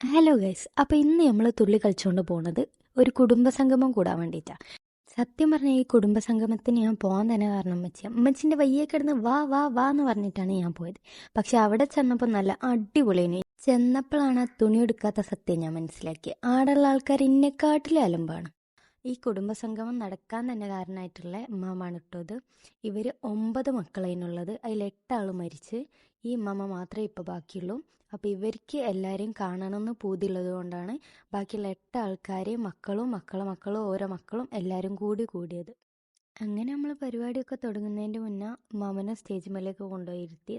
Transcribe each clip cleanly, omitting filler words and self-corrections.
Hello guys, അപ്പോൾ ഇന്ന് നമ്മൾ തുള്ളി കളിച്ചുകൊണ്ട് പോകുന്നത് ഒരു കുടുംബസംഗമം കൂടാൻ വേണ്ടിയിട്ടാണ്. സത്യം പറഞ്ഞാൽ ഈ കുടുംബസംഗമത്തിന് ഞാൻ പോകാൻ തന്നെ കാരണം അമ്മച്ചിൻ്റെ വയ്യെ കിടന്ന് വാ വാ വാ എന്ന് പറഞ്ഞിട്ടാണ് ഞാൻ പോയത്. പക്ഷെ അവിടെ ചെന്നപ്പോൾ നല്ല അടിപൊളിയാണ്. ചെന്നപ്പോഴാണ് ആ തുണി എടുക്കാത്ത സത്യം ഞാൻ മനസ്സിലാക്കിയത്. ആടുള്ള ആൾക്കാർ ഇന്നെക്കാട്ടിലും അലമ്പാണ്. ഈ കുടുംബസംഗമം നടക്കാൻ തന്നെ കാരണമായിട്ടുള്ള ഉമ്മാമാണ് ഇട്ടത്. ഇവർ 9 മക്കളതിനുള്ളത്, അതിൽ 8 ആൾ മരിച്ച്. ഈ ഉമ്മ മാത്രമേ ഇപ്പോൾ ബാക്കിയുള്ളൂ. അപ്പോൾ ഇവർക്ക് എല്ലാവരെയും കാണണമെന്ന് പൂതിയുള്ളത് കൊണ്ടാണ് ബാക്കിയുള്ള 8 ആൾക്കാർ മക്കളും ഓരോ മക്കളും എല്ലാവരും കൂടിയത്. അങ്ങനെ നമ്മൾ പരിപാടിയൊക്കെ തുടങ്ങുന്നതിൻ്റെ മുന്നേ മാമനെ സ്റ്റേജ് മേലേക്ക് കൊണ്ടുപോയിരുത്തി.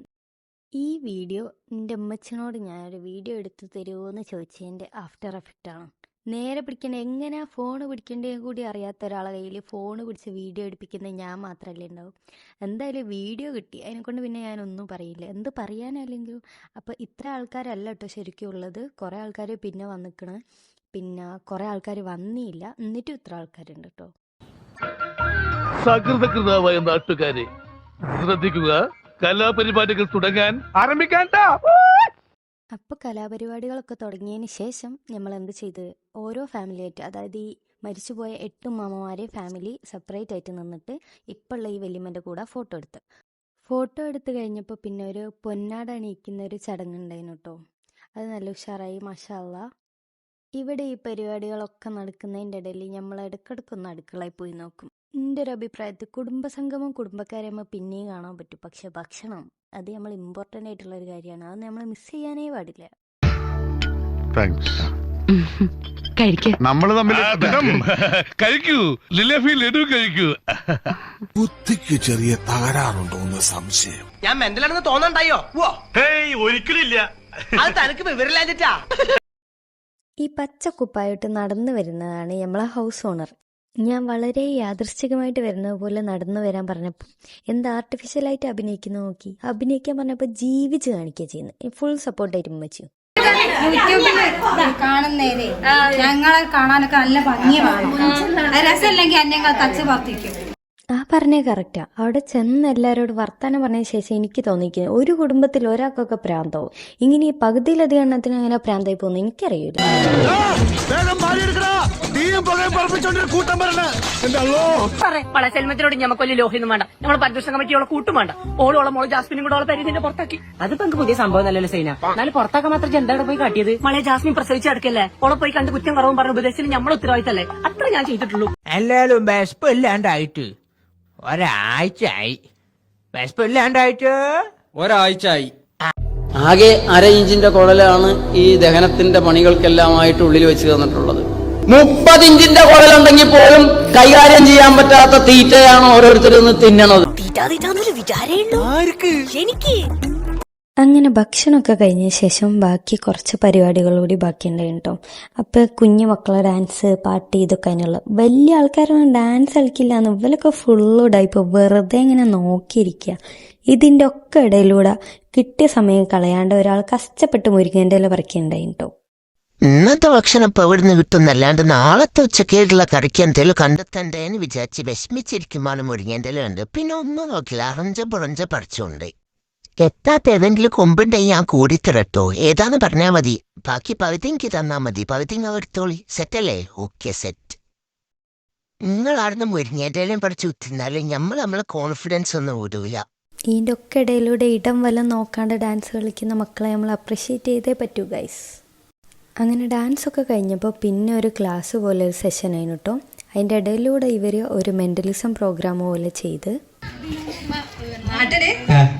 ഈ വീഡിയോ എൻ്റെ അമ്മച്ചനോട് ഞാനൊരു വീഡിയോ എടുത്ത് തരുമോ എന്ന് ചോദിച്ചതിൻ്റെ ആഫ്റ്റർ എഫക്റ്റാണ്. നേരെ പിടിക്കേണ്ട എങ്ങനെയാ ഫോൺ പിടിക്കേണ്ടതും കൂടി അറിയാത്ത ഒരാളെ കയ്യിൽ ഫോൺ പിടിച്ച് വീഡിയോ എടുപ്പിക്കുന്നത് ഞാൻ മാത്രമല്ലേ ഉണ്ടാവും. എന്തായാലും വീഡിയോ കിട്ടി, അതിനെക്കൊണ്ട് പിന്നെ ഞാനൊന്നും പറയില്ല. എന്ത് പറയാനല്ലെങ്കിലും. അപ്പോൾ ഇത്ര ആൾക്കാരല്ല കേട്ടോ ശരിക്കും ഉള്ളത്. കുറേ ആൾക്കാർ പിന്നെ വന്നിക്കണ്, പിന്നെ കുറേ ആൾക്കാർ വന്നില്ല, എന്നിട്ടും ഇത്ര ആൾക്കാരുണ്ട് കേട്ടോ. സകൃതകൃതാവായ നാട്ടുകാരെ ശ്രദ്ധിക്കുക, കലാപരിപാടികൾ തുടങ്ങാൻ ആരംഭിക്കാൻ. അപ്പോൾ കലാപരിപാടികളൊക്കെ തുടങ്ങിയതിന് ശേഷം നമ്മൾ എന്ത് ചെയ്ത്, ഓരോ ഫാമിലിയായിട്ട്, അതായത് ഈ മരിച്ചുപോയ 8 മാമമാരെ ഫാമിലി സെപ്പറേറ്റ് ആയിട്ട് നിന്നിട്ട് ഇപ്പോഴുള്ള ഈ വല്യമ്മൻ്റെ കൂടെ ഫോട്ടോ എടുത്ത് കഴിഞ്ഞപ്പോൾ പിന്നെ ഒരു പൊന്നാട അണിയിക്കുന്ന ഒരു ചടങ്ങുണ്ടായിരുന്നു കേട്ടോ. അത് നല്ല ഉഷാറായി, മാഷാ അല്ലാ. ഇവിടെ ഈ പരിപാടികളൊക്കെ നടക്കുന്നതിൻ്റെ ഇടയിൽ നമ്മൾ ഇടയ്ക്കിടയ്ക്കൊന്ന് അടുക്കളയിൽ പോയി നോക്കും. എൻ്റെ ഒരു അഭിപ്രായത്തിൽ കുടുംബസംഗമം കുടുംബക്കാരെ നമ്മൾ പിന്നെയും കാണാൻ പറ്റും. പക്ഷെ ഭക്ഷണം അത് നമ്മൾ ഇമ്പോർട്ടൻ്റ് ആയിട്ടുള്ള ഒരു കാര്യമാണ്. അത് നമ്മൾ മിസ് ചെയ്യാനേ പാടില്ല. ബുദ്ധിക്ക് ചെറിയ തകരാറുണ്ടോ എന്ന് സംശയം. ഞാൻ മെന്റലാണെന്ന് തോന്നണ്ടായോ? ഒരിക്കലില്ല. അത് തനിക്ക് വിവരമില്ലാഞ്ഞിട്ടാ. ഈ പച്ചക്കുപ്പായിട്ട് നടന്നു വരുന്നതാണ് നമ്മളെ ഹൗസ് ഓണർ. ഞാൻ വളരെ യാദൃശ്ചികമായിട്ട് വരുന്നത് പോലെ നടന്നു വരാൻ പറഞ്ഞപ്പോൾ എന്താ ആർട്ടിഫിഷ്യലായിട്ട് അഭിനയിക്കാൻ പറഞ്ഞപ്പോൾ ജീവിച്ച് കാണിക്കുക ചെയ്യുന്നത്. ഫുൾ സപ്പോർട്ടായിട്ട് ഉമ്മച്ചു. യൂട്യൂബിൽ കാണുന്നേരെ ഞങ്ങളെ കാണാനൊക്കെ നല്ല ഭംഗിയാണ്. രസമില്ലെങ്കിൽ അന്യങ്ങൾ തച്ച് വർത്തിക്കും. ആ പറഞ്ഞേ കറക്റ്റാ. അവിടെ ചെന്ന് എല്ലാവരോടും വർത്താനം പറഞ്ഞതിന് ശേഷം എനിക്ക് തോന്നിക്കുന്നത് ഒരു കുടുംബത്തിൽ ഒരാൾക്കൊക്കെ പ്രാന്താവും. ഇങ്ങനെ ഈ പകുതിയിലധികം എണ്ണത്തിന് അങ്ങനെ പ്രാന്തായി പോകുന്നു എനിക്കറിയില്ല. സെൽമത്തിനോട് ഞമ്മക്ക് വലിയ ലോഹിയൊന്നും വേണ്ട. നമ്മളെ പരിദർശന കമ്മിറ്റിയോളെ കൂട്ടും വേണ്ട. ഓളോളം മോളെ ജാസ്മിനും കൂടെ ഓളെ പരിധിന്റെ പുറത്താക്കി. അതിപ്പോ എനിക്ക് പുതിയ സംഭവം നല്ലല്ലോ സൈന. എന്നാലും പുറത്താക്കാൻ മാത്രം എന്താ പോയി കാട്ടിയത്? മളെ ജാസ്മിൻ പ്രസവിച്ച് അടുക്കല്ലേ, ഓളെ പോയി കണ്ട് കുറ്റം കുറവും പറഞ്ഞ ഉപദേശിച്ച് നമ്മളെ ഉത്തരവാദിത്തല്ലേ. അത്ര ഞാൻ ചെയ്തിട്ടുള്ളൂ. എല്ലാരും വിശപ്പില്ലാണ്ടായിട്ട് ഒരാഴ്ചയായി. ആകെ 1/2 ഇഞ്ചിന്റെ കുഴലാണ് ഈ ദഹനത്തിന്റെ പണികൾക്കെല്ലാമായിട്ട് ഉള്ളിൽ വെച്ച് തന്നിട്ടുള്ളത്. 30 ഇഞ്ചിന്റെ കുഴലുണ്ടെങ്കിൽ പോലും കൈകാര്യം ചെയ്യാൻ പറ്റാത്ത തീറ്റയാണ് ഓരോരുത്തരും തിന്നണത്. അങ്ങനെ ഭക്ഷണമൊക്കെ കഴിഞ്ഞ ശേഷം ബാക്കി കുറച്ച് പരിപാടികൾ കൂടി ബാക്കിയുണ്ടായി കേട്ടോ. അപ്പോൾ കുഞ്ഞു മക്കളെ ഡാൻസ്, പാട്ട്, ഇതൊക്കെ അതിനുള്ള. വലിയ ആൾക്കാരൊന്നും ഡാൻസ് കളിക്കില്ല എന്ന് ഇവരൊക്കെ ഫുള്ളുടായിപ്പോൾ വെറുതെ ഇങ്ങനെ നോക്കിയിരിക്കുക. ഇതിൻ്റെ ഒക്കെ ഇടയിലൂടെ കിട്ടിയ സമയം കളയാണ്ട് ഒരാൾ കഷ്ടപ്പെട്ട് മുരിങ്ങേൻ്റെ ഇല പറിക്കുന്നുണ്ടായി കേട്ടോ. ഇന്നത്തെ ഭക്ഷണം ഇപ്പൊ എവിടുന്ന് കിട്ടുന്നല്ലാണ്ട് നാളത്തെ ഉച്ചക്കേടുള്ള കറിക്ക് എന്തെങ്കിലും കണ്ടെത്തണ്ടേന്ന് വിചാരിച്ച് വിഷമിച്ചിരിക്കുമ്പോൾ മുരിങ്ങേൻ്റെ ഇല ഉണ്ട്. പിന്നെ ഒന്നും നോക്കില്ല, അറഞ്ച പുറഞ്ച പറിച്ചുകൊണ്ട് എത്താത്ത ഏതെങ്കിലും കൊമ്പുണ്ടെങ്കിൽ ഞാൻ കൂടിത്തരട്ടോ. ഏതാന്ന് പറഞ്ഞാൽ മതി, ബാക്കി പകുതിക്ക് തന്നാ മതി. പകുതി എടുത്തോളി. സെറ്റല്ലേ? Okay, set. നിങ്ങളാർന്ന് മുരിങ്ങേറ്റേലും പഠിച്ചു തിന്നാലും നമ്മളെ കോൺഫിഡൻസ് ഒന്നും വിടൂല. ഇതിൻ്റെ ഒക്കെ ഇടയിലൂടെ ഇടം വല്ലം നോക്കാണ്ട് ഡാൻസ് കളിക്കുന്ന മക്കളെ നമ്മൾ അപ്രിഷ്യേറ്റ് ചെയ്തേ പറ്റൂ ഗൈസ്. അങ്ങനെ ഡാൻസൊക്കെ കഴിഞ്ഞപ്പോൾ പിന്നെ ഒരു ക്ലാസ് പോലെ ഒരു സെഷൻ ആയിരുന്നു കേട്ടോ. അതിൻ്റെ ഇടയിലൂടെ ഇവർ ഒരു മെൻ്റലിസം പ്രോഗ്രാം പോലെ ചെയ്ത് നാട്ടില്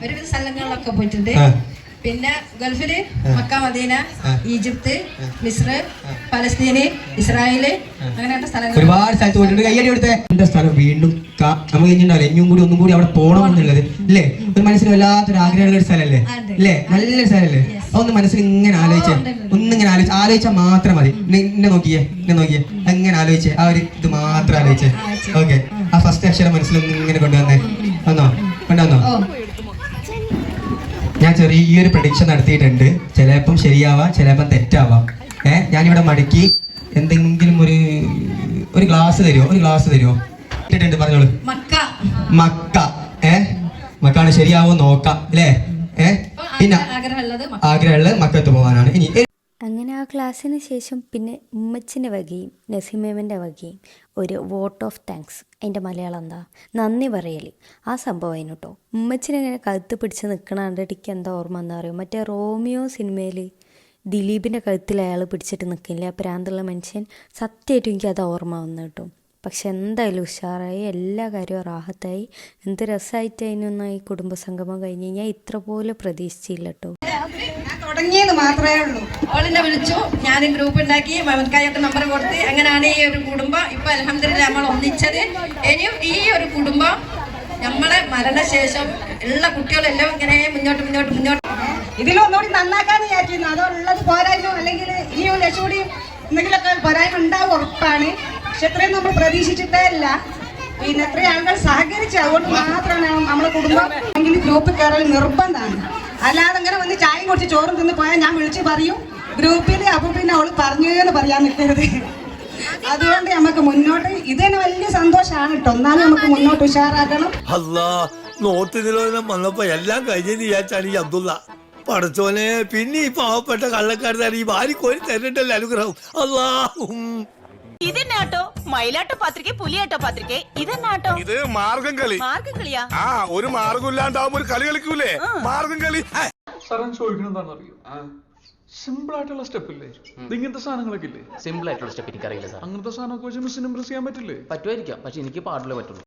ഒരുവിധ സ്ഥലങ്ങളിലൊക്കെ പോയിട്ടുണ്ട്. പിന്നെ ഗൾഫില് മക്ക, മദീന, ഈജിപ്ത്, മിസ്ർ, പലസ്തീന്, ഇസ്രായേല്, അങ്ങനെയുള്ള സ്ഥലങ്ങൾ ഒരുപാട് സ്ഥലത്ത് പോയിട്ടുണ്ട്. കയ്യടി കൊടുത്ത എന്റെ സ്ഥലം വീണ്ടും നമുക്ക് കഴിഞ്ഞിട്ടുണ്ടാവില്ല. ഒന്നും കൂടി അവിടെ പോകണം എന്നുള്ളത് അല്ലേ? ഒരു മനസ്സിന് വല്ലാത്തൊരു ആഗ്രഹമുള്ള ഒരു സ്ഥലമല്ലേ അല്ലേ? നല്ലൊരു സ്ഥലമല്ലേ? ഒന്ന് മനസ്സിൽ ഇങ്ങനെ ഒന്നിങ്ങനെ ആലോചിച്ചാൽ മാത്രം മതി. എന്നെ നോക്കിയേ അങ്ങനെ ആലോചിച്ചേ, ആ ഒരു ഇത് മാത്രം ആലോചിച്ചേ. ഓക്കെ, ആ ഫസ്റ്റ് അക്ഷരം മനസ്സിലൊന്നും ഇങ്ങനെ കൊണ്ടുവന്നോ. ഞാൻ ചെറിയൊരു പ്രഡിക്ഷൻ നടത്തിയിട്ടുണ്ട്. ചിലപ്പം ശരിയാവാം, ചിലപ്പം തെറ്റാവാം. ഞാനിവിടെ മടക്കി എന്തെങ്കിലും ഒരു ഗ്ലാസ് തരുമോ? ഇട്ടിട്ടുണ്ട്, പറഞ്ഞോളൂ. മക്ക. മക്കാണ് ശരിയാവോ നോക്കാം അല്ലേ? പിന്നെ ആഗ്രഹമുള്ളത് മക്കത്ത് പോകാനാണ്. ഇനി അങ്ങനെ ആ ക്ലാസ്സിന് ശേഷം പിന്നെ ഉമ്മച്ചിൻ്റെ വകയും നസീമേമൻ്റെ വകയും ഒരു വോട്ട് ഓഫ് താങ്ക്സ്, അതിൻ്റെ മലയാളം എന്താ, നന്ദി പറയൽ, ആ സംഭവമായിരുന്നു കേട്ടോ. ഉമ്മച്ചിനെങ്ങനെ കഴുത്ത് പിടിച്ച് നിൽക്കണ കണ്ടിട്ട് എന്താ ഓർമ്മ എന്താ പറയുക, മറ്റേ റോമിയോ സിനിമയിൽ ദിലീപിൻ്റെ കഴുത്തിൽ അയാൾ പിടിച്ചിട്ട് നിൽക്കില്ല, ആ പ്രാന്തുള്ള മനുഷ്യൻ. സത്യമായിട്ടും എനിക്കത് ഓർമ്മ വന്നു കേട്ടോ. പക്ഷെ എന്തായാലും ഉഷാറായി, എല്ലാ കാര്യവും റാഹത്തായി. എന്ത് രസമായിട്ടായിരുന്നു ഈ കുടുംബസംഗമം കഴിഞ്ഞ് കഴിഞ്ഞാൽ ഇത്ര പോലെ പ്രതീക്ഷിച്ചില്ല കേട്ടോ. തുടങ്ങിയത് മാത്രമേ ഉള്ളൂ. ഓളിനെ വിളിച്ചു, ഞാൻ ഗ്രൂപ്പ് ഉണ്ടാക്കി, മമൻകായൊക്കെ നമ്പർ കൊടുത്ത്, അങ്ങനെയാണ് ഈ ഒരു കുടുംബം ഇപ്പൊ അൽഹംദുലില്ലാ നമ്മൾ ഒന്നിച്ചത്. ഇനിയും ഈ ഒരു കുടുംബം നമ്മളെ മരണശേഷം ഉള്ള കുട്ടികളെല്ലാം ഇങ്ങനെ മുന്നോട്ട് ഇതിലൊന്നുകൂടി നന്നാക്കാന്ന് വിചാരിക്കുന്നു. അതുള്ളത് പോരായ്മ, അല്ലെങ്കിൽ ഇനിയും ലക്ഷ്മൂടി എന്തെങ്കിലുമൊക്കെ പോരായ്മ ഉണ്ടാവും ഉറപ്പാണ്. പക്ഷെ എത്രയും നമ്മൾ പ്രതീക്ഷിച്ചിട്ടേ ഇല്ല. പിന്നെ എത്രയും ആളുകൾ സഹകരിച്ച്, അതുകൊണ്ട് മാത്രമാണ് നമ്മളെ കുടുംബം എങ്കിൽ ഗ്രൂപ്പ് കയറൽ നിർബന്ധമാണ്. അല്ലാതെ ഇങ്ങനെ വന്ന് ചായയും കുടിച്ച് ചോറും തിന്ന് പോയാൽ ഞാൻ വിളിച്ച് പറയും ഗ്രൂപ്പിൽ, അപ്പോൾ പിന്നെ അവള് പറഞ്ഞു എന്ന് പറയാൻ നിൽക്കരുത്. അതുകൊണ്ട് നമുക്ക് മുന്നോട്ട്, ഇത് തന്നെ വലിയ സന്തോഷമാണ് കേട്ടോ. എന്നാലും നമുക്ക് മുന്നോട്ട് ഉഷാറാക്കണം. അല്ലാ, നോട്ട് നിരോധനം വന്നപ്പോ എല്ലാം കഴിഞ്ഞെന്ന് വിചാരിച്ചാണ് ഈ അബ്ദുള്ള. പടച്ചോനെ, പിന്നെ ഈ പാവപ്പെട്ട കള്ളക്കാരനാണ് ഈ വാരിക്കോരി തരണ്ടല്ലോ അനുഗ്രഹം. അല്ലാ, ഇതെന്നാട്ടോ മയിലാട്ടോ പത്രിക, പുലിയാട്ടോ പത്രിക, ഇതെന്നാട്ടോ? ഇത് മാർഗം കളി. മാർഗം കളിയാ? ആ, ഒരു മാർഗം ഇല്ലാണ്ടാവുമ്പോ ഒരു കളി കളിക്കൂലേ, മാർഗം കളി. സാറൻ ചോദിക്കണം എന്താണെന്ന് അറിയോ? സിമ്പിൾ ആയിട്ടുള്ള സ്റ്റെപ്പ് ഇല്ലേ, ഇങ്ങനത്തെ സാധനങ്ങളൊക്കെ ഇല്ലേ? സിമ്പിൾ ആയിട്ടുള്ള സ്റ്റെപ്പ് എനിക്കറിയില്ല സാർ. അങ്ങനത്തെ സാധനമൊക്കെ വെച്ച് മിസ്സിന് ഇംപ്രസ് ചെയ്യാൻ പറ്റില്ലേ? പറ്റുമായിരിക്കാം, പക്ഷെ എനിക്ക് പാടില്ല പറ്റുള്ളൂ.